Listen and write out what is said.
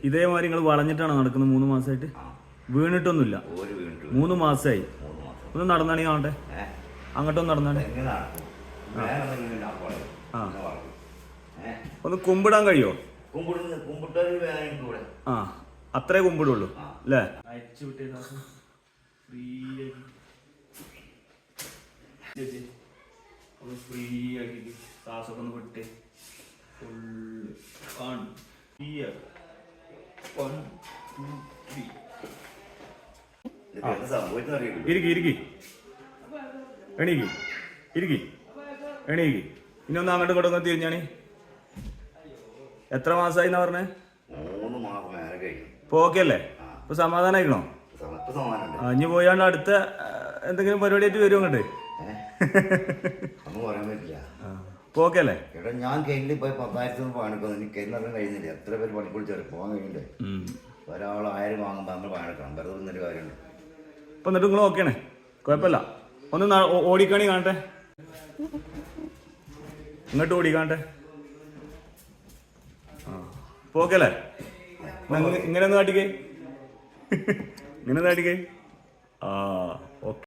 ഇതേമാതിരി നിങ്ങൾ വളഞ്ഞിട്ടാണോ നടക്കുന്നത് 3 മാസമായിട്ട്? വീണിട്ടൊന്നുമില്ല. 3 മാസമായി. ഒന്ന് നടന്നാണി കാണട്ടെ, അങ്ങോട്ടൊന്ന് നടന്നാണേ. ആ, ഒന്ന് കുമ്പിടാൻ കഴിയോ? ആ, അത്രേ കുമ്പിടുള്ളൂ അല്ലേ? അയച്ചു വിട്ടേ ഫ്രീ ആക്കി ശ്വാസമൊക്കെ ഒന്ന് വിട്ടേ. ഫുള്ള് 1 2 3. ഇരിക്കി എണീക്ക്, ഇരിക്കി എണീക്ക്. ഇനി ഒന്ന് അങ്ങോട്ടും ഇങ്ങോട്ടും ഒന്ന് തിരിഞ്ഞാണ്. എത്ര മാസമായി എന്നാ പറഞ്ഞേ? 3 മാസം ഇപ്പൊ ഓക്കെ അല്ലേ? ഇപ്പൊ സമാധാനായിക്കണോ? ഇനി പോയാണ്ട് അടുത്ത എന്തെങ്കിലും പരിപാടി ആയിട്ട് വരും അങ്ങോട്ട്? ഒന്നും പറയാൻ പറ്റില്ല. ഇപ്പൊ ഓക്കെ അല്ലേ? എടാ ഞാൻ കെയിലിൽ പോയി 10,000 പണിക്കുന്നു. എനിക്ക് കെയിലിറങ്ങാൻ കഴിയുന്നില്ല. എത്ര പേര് പണിക്കുളിച്ചാൽ പോകാൻ കഴിയണ്ടേ? ഒരാൾ 1000 വാങ്ങുമ്പോൾ നമ്മൾ പണിയെടുക്കണം. വെറുതെ ഒന്നൊരു കാര്യമുണ്ട്. ഇപ്പൊ എന്നിട്ട് നിങ്ങൾ ഓക്കെയാണ്, കുഴപ്പമില്ല. ഒന്ന് ഓടിക്കണി കാണട്ടെ, ഇങ്ങോട്ട് ഓടിക്കാണ്ടെ. ആ, ഇപ്പൊ ഓക്കെ അല്ലേ? ഇങ്ങനെ ഒന്ന് കാട്ടിക്കേ, ഇങ്ങനെ കാട്ടിക്കേ. ആ, ഓക്കെ.